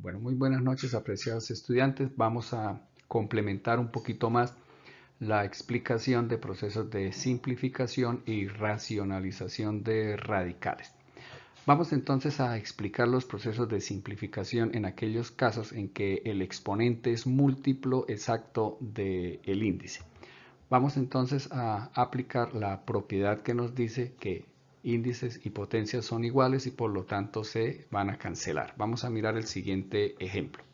Bueno, muy buenas noches, apreciados estudiantes. Vamos a complementar un poquito más la explicación de procesos de simplificación y racionalización de radicales. Vamos entonces a explicar los procesos de simplificación en aquellos casos en que el exponente es múltiplo exacto del índice. Vamos entonces a aplicar la propiedad que nos dice que índices y potencias son iguales y por lo tanto se van a cancelar. Vamos a mirar el siguiente ejemplo.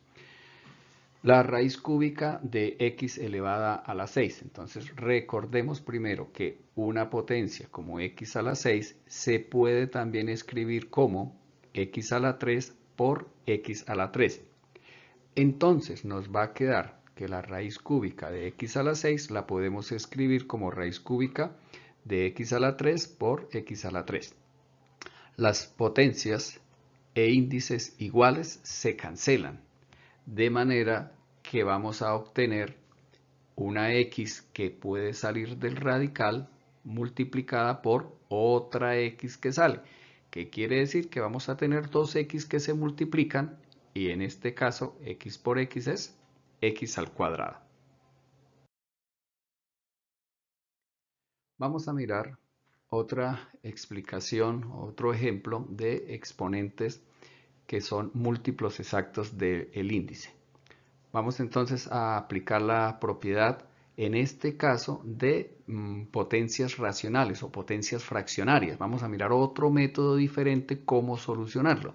La raíz cúbica de x elevada a la 6. Entonces recordemos primero que una potencia como x a la 6 se puede también escribir como x a la 3 por x a la 3. Entonces nos va a quedar que la raíz cúbica de x a la 6 la podemos escribir como raíz cúbica de x a la 3 por x a la 3. Las potencias e índices iguales se cancelan, de manera que vamos a obtener una x que puede salir del radical multiplicada por otra x que sale. ¿Qué quiere decir? Que vamos a tener dos x que se multiplican y en este caso x por x es x al cuadrado. Vamos a mirar otra explicación, otro ejemplo de exponentes que son múltiplos exactos del índice. Vamos entonces a aplicar la propiedad, en este caso, de potencias racionales o potencias fraccionarias. Vamos a mirar otro método diferente cómo solucionarlo.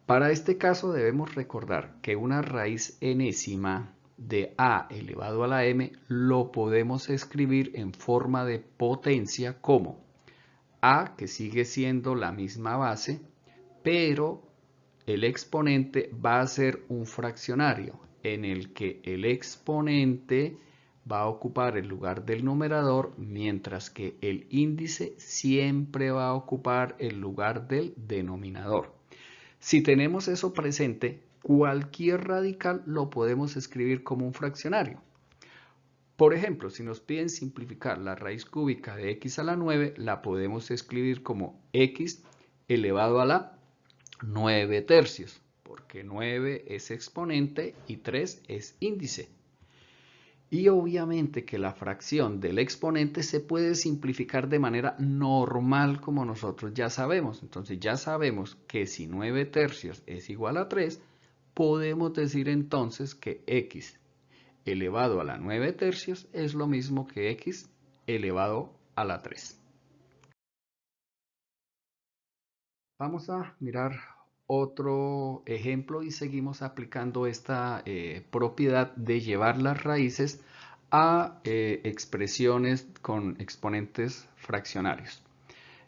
Para este caso debemos recordar que una raíz enésima de a elevado a la m lo podemos escribir en forma de potencia como a, que sigue siendo la misma base, pero el exponente va a ser un fraccionario en el que el exponente va a ocupar el lugar del numerador, mientras que el índice siempre va a ocupar el lugar del denominador. Si tenemos eso presente, cualquier radical lo podemos escribir como un fraccionario. Por ejemplo, si nos piden simplificar la raíz cúbica de x a la 9, la podemos escribir como x elevado a la 9 tercios, porque 9 es exponente y 3 es índice. Y obviamente que la fracción del exponente se puede simplificar de manera normal como nosotros ya sabemos. Entonces ya sabemos que si 9 tercios es igual a 3, podemos decir entonces que x elevado a la 9 tercios es lo mismo que x elevado a la 3. Vamos a mirar otro ejemplo y seguimos aplicando esta propiedad de llevar las raíces a expresiones con exponentes fraccionarios.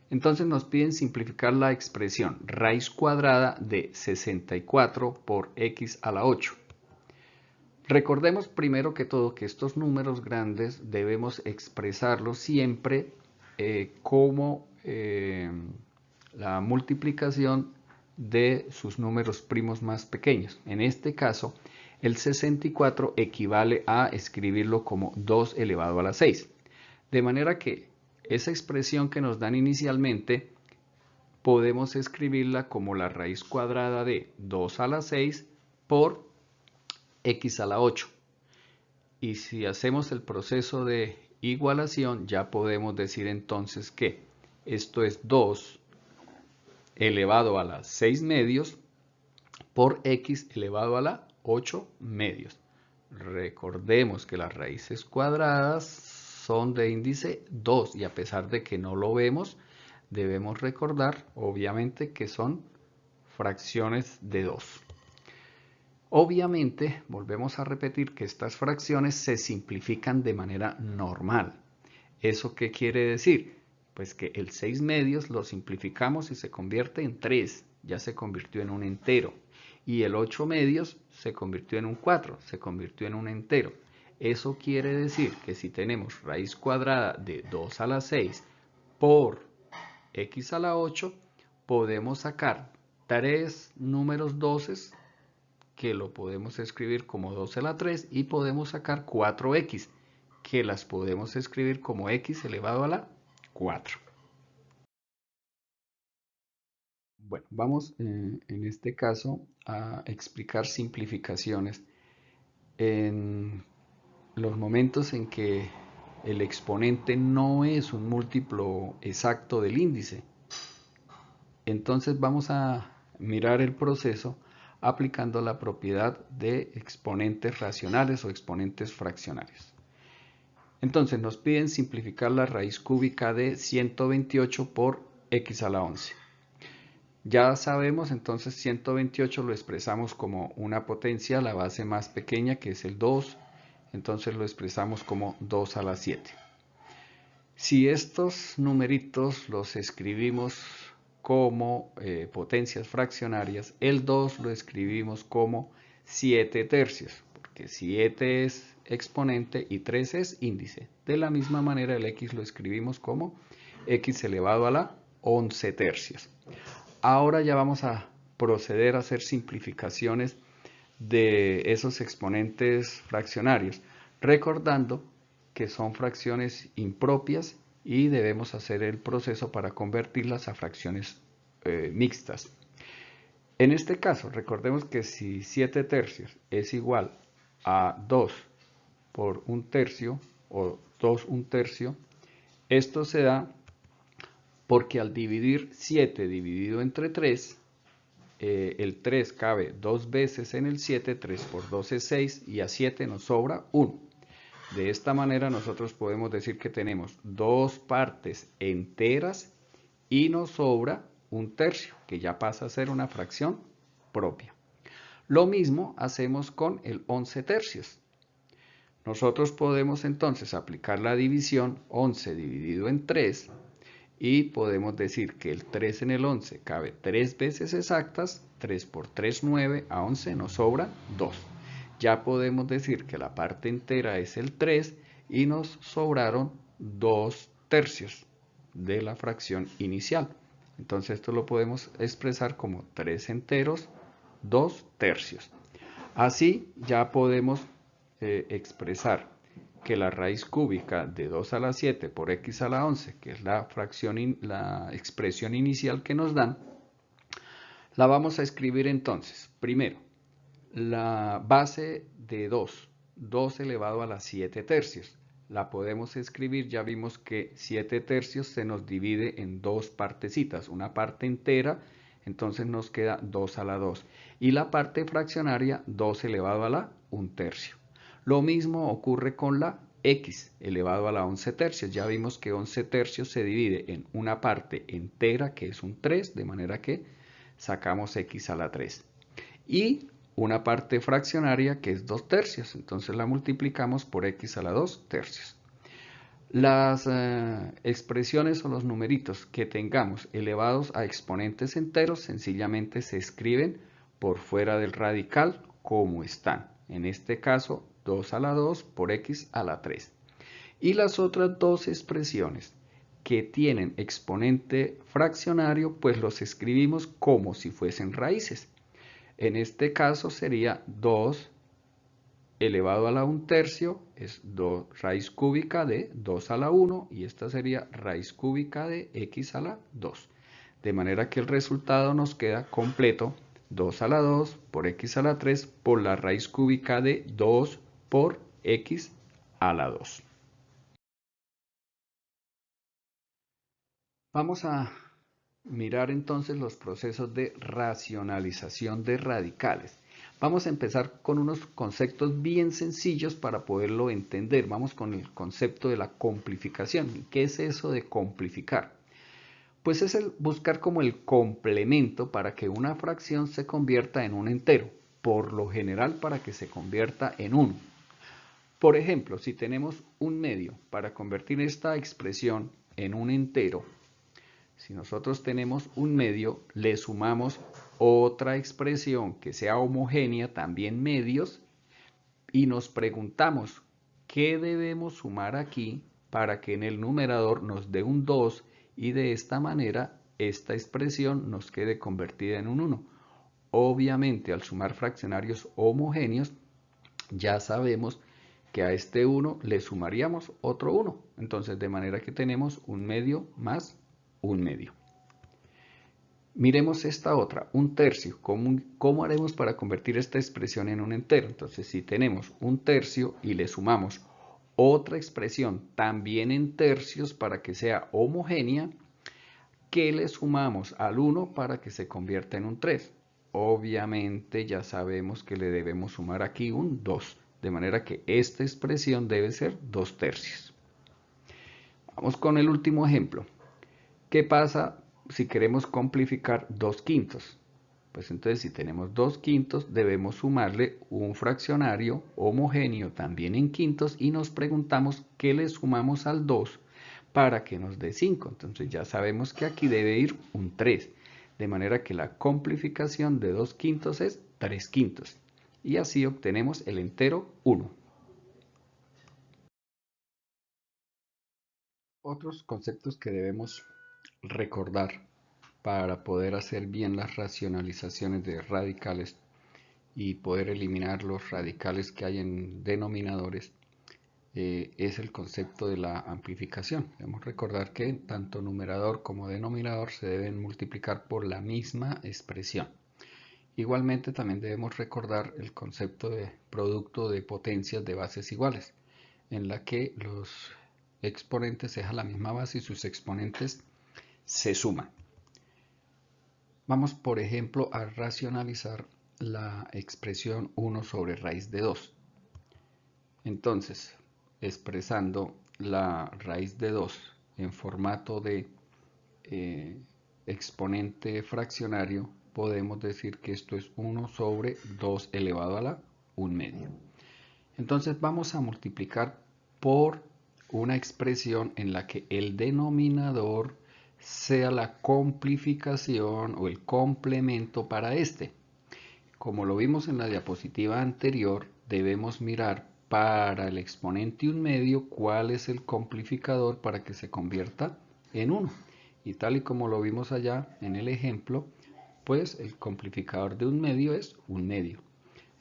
Entonces nos piden simplificar la expresión raíz cuadrada de 64 por x a la 8. Recordemos primero que todo que estos números grandes debemos expresarlos siempre como la multiplicación de sus números primos más pequeños. En este caso, el 64 equivale a escribirlo como 2 elevado a la 6. De manera que esa expresión que nos dan inicialmente podemos escribirla como la raíz cuadrada de 2 a la 6 por x a la 8. Y si hacemos el proceso de igualación, ya podemos decir entonces que esto es 2 elevado a la 6 medios por x elevado a la 8 medios. Recordemos que las raíces cuadradas son de índice 2 y a pesar de que no lo vemos, debemos recordar obviamente que son fracciones de 2. Obviamente, volvemos a repetir que estas fracciones se simplifican de manera normal. ¿Eso qué quiere decir? Pues que el 6 medios lo simplificamos y se convierte en 3, ya se convirtió en un entero. Y el 8 medios se convirtió en un 4, se convirtió en un entero. Eso quiere decir que si tenemos raíz cuadrada de 2 a la 6 por x a la 8, podemos sacar 3 números 12 que lo podemos escribir como 2 a la 3 y podemos sacar 4x, que las podemos escribir como x elevado a la 4. Bueno, vamos en este caso a explicar simplificaciones en los momentos en que el exponente no es un múltiplo exacto del índice. Entonces vamos a mirar el proceso aplicando la propiedad de exponentes racionales o exponentes fraccionarios. Entonces nos piden simplificar la raíz cúbica de 128 por x a la 11. Ya sabemos, entonces 128 lo expresamos como una potencia, la base más pequeña que es el 2, entonces lo expresamos como 2 a la 7. Si estos numeritos los escribimos como potencias fraccionarias, el 2 lo escribimos como 7 tercios, porque 7 es exponente y 3 es índice. De la misma manera el x lo escribimos como x elevado a la 11 tercios. Ahora ya vamos a proceder a hacer simplificaciones de esos exponentes fraccionarios, recordando que son fracciones impropias y debemos hacer el proceso para convertirlas a fracciones mixtas. En este caso, recordemos que si 7 tercios es igual a 2 por 1 tercio o 2 1 tercio, esto se da porque al dividir 7 dividido entre 3, el 3 cabe dos veces en el 7, 3 por 2 es 6 y a 7 nos sobra 1. De esta manera nosotros podemos decir que tenemos dos partes enteras y nos sobra 1 tercio, que ya pasa a ser una fracción propia. Lo mismo hacemos con el 11 tercios. Nosotros podemos entonces aplicar la división 11 dividido en 3 y podemos decir que el 3 en el 11 cabe 3 veces exactas, 3 por 3, 9, a 11 nos sobra 2. Ya podemos decir que la parte entera es el 3 y nos sobraron 2 tercios de la fracción inicial. Entonces esto lo podemos expresar como 3 enteros, 2 tercios. Así ya podemos expresar que la raíz cúbica de 2 a la 7 por x a la 11, que es la expresión inicial que nos dan, la vamos a escribir entonces. Primero, la base de 2, 2 elevado a la 7 tercios. La podemos escribir, ya vimos que 7 tercios se nos divide en dos partecitas, una parte entera, entonces nos queda 2 a la 2. Y la parte fraccionaria, 2 elevado a la 1 tercio. Lo mismo ocurre con la x elevado a la 11 tercios. Ya vimos que 11 tercios se divide en una parte entera, que es un 3, de manera que sacamos x a la 3. Y una parte fraccionaria que es 2 tercios, entonces la multiplicamos por x a la 2 tercios. Las expresiones o los numeritos que tengamos elevados a exponentes enteros sencillamente se escriben por fuera del radical como están. En este caso 2 a la 2 por x a la 3. Y las otras dos expresiones que tienen exponente fraccionario pues los escribimos como si fuesen raíces. En este caso sería 2 elevado a la 1 tercio, es raíz cúbica de 2 a la 1 y esta sería raíz cúbica de x a la 2. De manera que el resultado nos queda completo 2 a la 2 por x a la 3 por la raíz cúbica de 2 por x a la 2. Vamos a mirar entonces los procesos de racionalización de radicales. Vamos a empezar con unos conceptos bien sencillos para poderlo entender. Vamos con el concepto de la complificación. ¿Qué es eso de complificar? Pues es el buscar como el complemento para que una fracción se convierta en un entero, por lo general para que se convierta en 1. Por ejemplo, si tenemos un medio para convertir esta expresión en un entero, si nosotros tenemos un medio, le sumamos otra expresión que sea homogénea, también medios, y nos preguntamos, ¿qué debemos sumar aquí para que en el numerador nos dé un 2 y de esta manera esta expresión nos quede convertida en un 1? Obviamente, al sumar fraccionarios homogéneos, ya sabemos que a este 1 le sumaríamos otro 1. Entonces, de manera que tenemos un medio más un medio. Miremos esta otra, un tercio. ¿Cómo haremos para convertir esta expresión en un entero? Entonces, si tenemos un tercio y le sumamos otra expresión también en tercios para que sea homogénea, ¿qué le sumamos al 1 para que se convierta en un 3? Obviamente ya sabemos que le debemos sumar aquí un 2, de manera que esta expresión debe ser 2 tercios. Vamos con el último ejemplo. ¿Qué pasa si queremos simplificar 2 quintos? Pues entonces si tenemos 2 quintos debemos sumarle un fraccionario homogéneo también en quintos y nos preguntamos qué le sumamos al 2 para que nos dé 5. Entonces ya sabemos que aquí debe ir un 3. De manera que la simplificación de 2 quintos es 3 quintos. Y así obtenemos el entero 1. Otros conceptos que debemos recordar para poder hacer bien las racionalizaciones de radicales y poder eliminar los radicales que hay en denominadores es el concepto de la amplificación. Debemos recordar que tanto numerador como denominador se deben multiplicar por la misma expresión. Igualmente también debemos recordar el concepto de producto de potencias de bases iguales, en la que los exponentes es a la misma base y sus exponentes se suman. Vamos, por ejemplo, a racionalizar la expresión 1 sobre raíz de 2. Entonces, expresando la raíz de 2 en formato de exponente fraccionario, podemos decir que esto es 1 sobre 2 elevado a la 1 medio. Entonces vamos a multiplicar por una expresión en la que el denominador sea la simplificación o el complemento para este. Como lo vimos en la diapositiva anterior, debemos mirar para el exponente 1 medio cuál es el simplificador para que se convierta en 1. Y tal y como lo vimos allá en el ejemplo, pues el simplificador de 1 medio es 1 medio.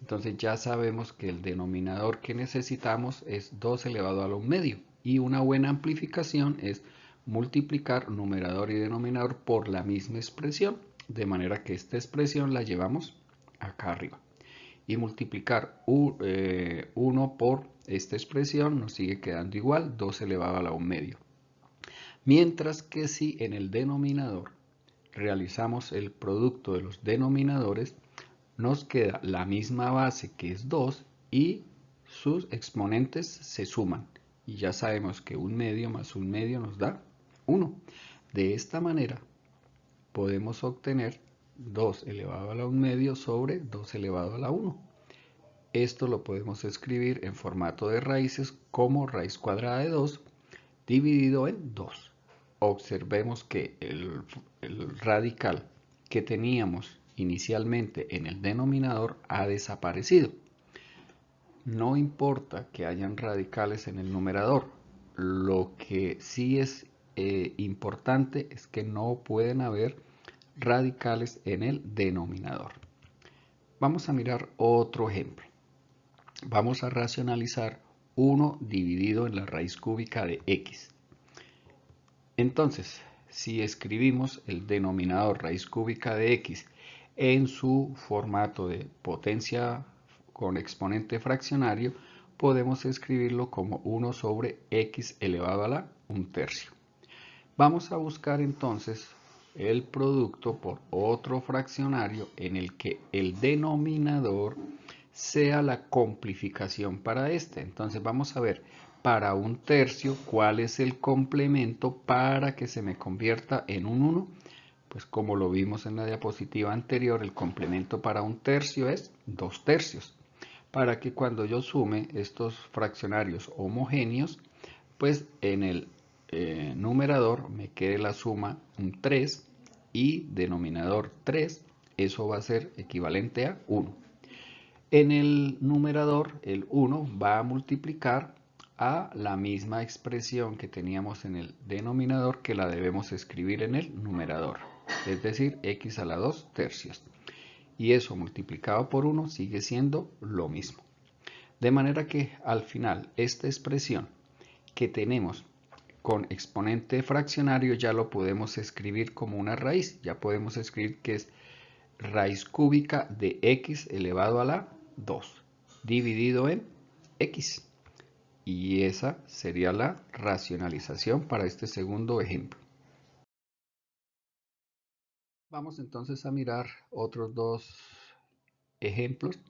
Entonces ya sabemos que el denominador que necesitamos es 2 elevado a la 1 medio. Y una buena amplificación es multiplicar numerador y denominador por la misma expresión, de manera que esta expresión la llevamos acá arriba. Y multiplicar 1 por esta expresión nos sigue quedando igual, 2 elevado a la 1 medio. Mientras que si en el denominador realizamos el producto de los denominadores, nos queda la misma base que es 2 y sus exponentes se suman. Y ya sabemos que 1 medio más 1 medio nos da 1. De esta manera podemos obtener 2 elevado a la 1 medio sobre 2 elevado a la 1. Esto lo podemos escribir en formato de raíces como raíz cuadrada de 2 dividido en 2. Observemos que el radical que teníamos inicialmente en el denominador ha desaparecido. No importa que hayan radicales en el numerador, lo que sí es importante es que no pueden haber radicales en el denominador. Vamos a mirar otro ejemplo. Vamos a racionalizar 1 dividido en la raíz cúbica de x. Entonces, si escribimos el denominador raíz cúbica de x en su formato de potencia con exponente fraccionario, podemos escribirlo como 1 sobre x elevado a la 1 tercio. Vamos a buscar entonces el producto por otro fraccionario en el que el denominador sea la simplificación para este. Entonces vamos a ver para 1 tercio cuál es el complemento para que se me convierta en un 1. Pues como lo vimos en la diapositiva anterior, el complemento para 1 tercio es 2 tercios. Para que cuando yo sume estos fraccionarios homogéneos, pues en el numerador me quede la suma un 3 y denominador 3, eso va a ser equivalente a 1. En el numerador el 1 va a multiplicar a la misma expresión que teníamos en el denominador, que la debemos escribir en el numerador, es decir, x a la 2 tercios. Y eso multiplicado por 1 sigue siendo lo mismo. De manera que al final esta expresión que tenemos con exponente fraccionario ya lo podemos escribir como una raíz. Ya podemos escribir que es raíz cúbica de x elevado a la 2 dividido en x. Y esa sería la racionalización para este segundo ejemplo. Vamos entonces a mirar otros dos ejemplos.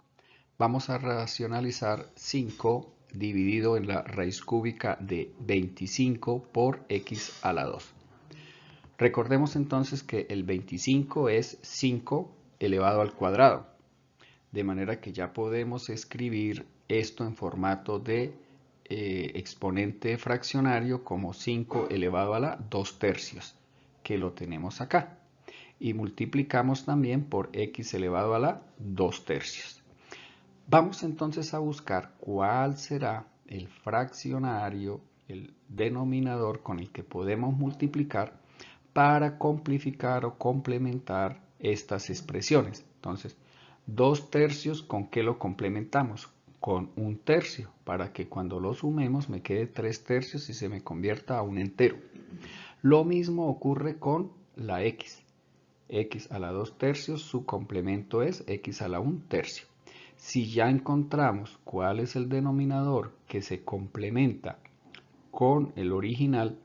Vamos a racionalizar 5 dividido en la raíz cúbica de 25 por x a la 2. Recordemos entonces que el 25 es 5 elevado al cuadrado, de manera que ya podemos escribir esto en formato de exponente fraccionario como 5 elevado a la 2 tercios, que lo tenemos acá. Y multiplicamos también por x elevado a la 2 tercios. Vamos entonces a buscar cuál será el fraccionario, el denominador con el que podemos multiplicar para completar o complementar estas expresiones. Entonces, 2 tercios, ¿con qué lo complementamos? Con 1 tercio, para que cuando lo sumemos me quede 3 tercios y se me convierta a un entero. Lo mismo ocurre con la x. X a la 2 tercios, su complemento es x a la 1 tercio. Si ya encontramos cuál es el denominador que se complementa con el original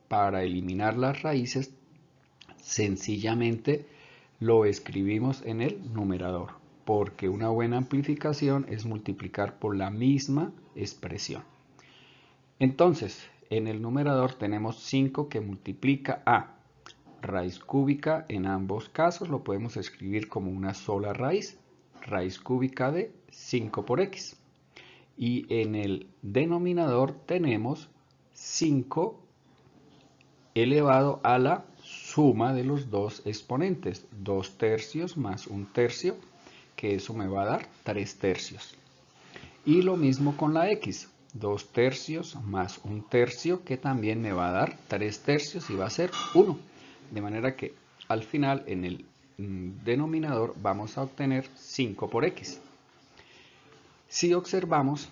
para eliminar las raíces, sencillamente lo escribimos en el numerador, porque una buena amplificación es multiplicar por la misma expresión. Entonces, en el numerador tenemos 5 que multiplica a raíz cúbica. En ambos casos lo podemos escribir como una sola raíz, raíz cúbica de 5 por x. Y en el denominador tenemos 5 elevado a la suma de los dos exponentes, 2 tercios más 1 tercio, que eso me va a dar 3 tercios. Y lo mismo con la x, 2 tercios más 1 tercio, que también me va a dar 3 tercios y va a ser 1. De manera que al final en el denominador vamos a obtener 5 por x. Si observamos,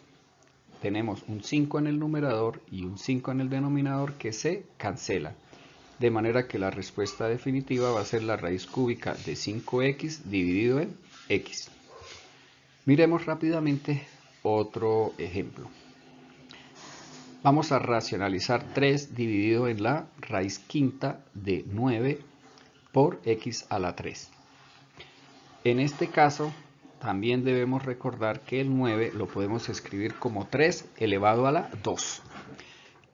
tenemos un 5 en el numerador y un 5 en el denominador que se cancelan. De manera que la respuesta definitiva va a ser la raíz cúbica de 5x dividido en x. Miremos rápidamente otro ejemplo. Vamos a racionalizar 3 dividido en la raíz quinta de 9 por x a la 3. En este caso, también debemos recordar que el 9 lo podemos escribir como 3 elevado a la 2.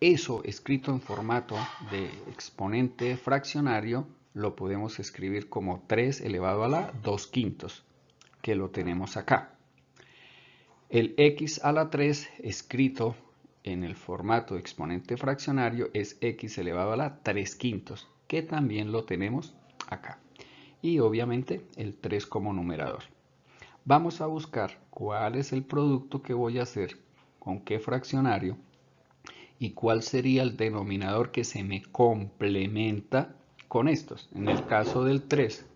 Eso escrito en formato de exponente fraccionario lo podemos escribir como 3 elevado a la 2 quintos, que lo tenemos acá. El x a la 3 escrito en el formato de exponente fraccionario es x elevado a la 3 quintos, que también lo tenemos acá. Y obviamente el 3 como numerador. Vamos a buscar cuál es el producto que voy a hacer con qué fraccionario y cuál sería el denominador que se me complementa con estos. En el caso del 3,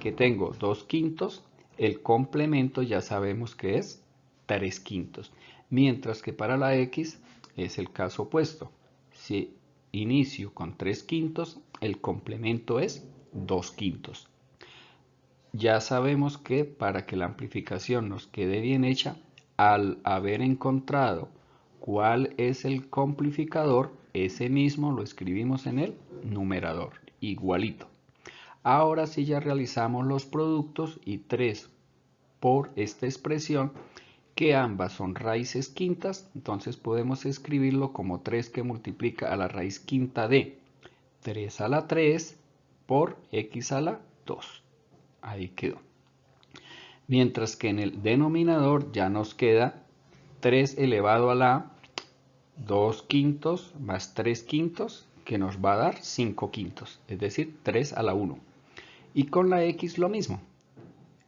que tengo 2 quintos, el complemento ya sabemos que es 3 quintos. Mientras que para la x es el caso opuesto. Si inicio con 3 quintos, el complemento es 2 quintos. Ya sabemos que para que la amplificación nos quede bien hecha, al haber encontrado cuál es el complicador, ese mismo lo escribimos en el numerador, igualito. Ahora sí ya realizamos los productos y 3 por esta expresión, que ambas son raíces quintas, entonces podemos escribirlo como 3 que multiplica a la raíz quinta de 3 a la 3 por x a la 2. Ahí quedó. Mientras que en el denominador ya nos queda 3 elevado a la 2 quintos más 3 quintos, que nos va a dar 5 quintos, es decir, 3 a la 1. Y con la x lo mismo.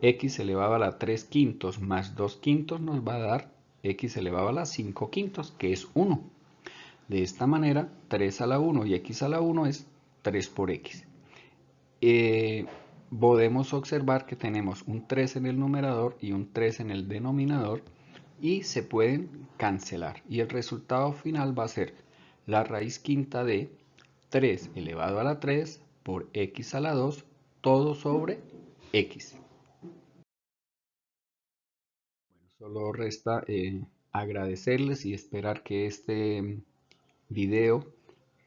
X elevado a la 3 quintos más 2 quintos nos va a dar x elevado a la 5 quintos, que es 1. De esta manera, 3 a la 1 y x a la 1 es 3 por x. Podemos observar que tenemos un 3 en el numerador y un 3 en el denominador y se pueden cancelar. Y el resultado final va a ser la raíz quinta de 3 elevado a la 3 por x a la 2, todo sobre x. Solo resta agradecerles y esperar que este video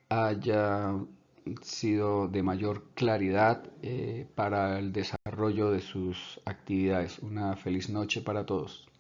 haya sido de mayor claridad para el desarrollo de sus actividades. Una feliz noche para todos.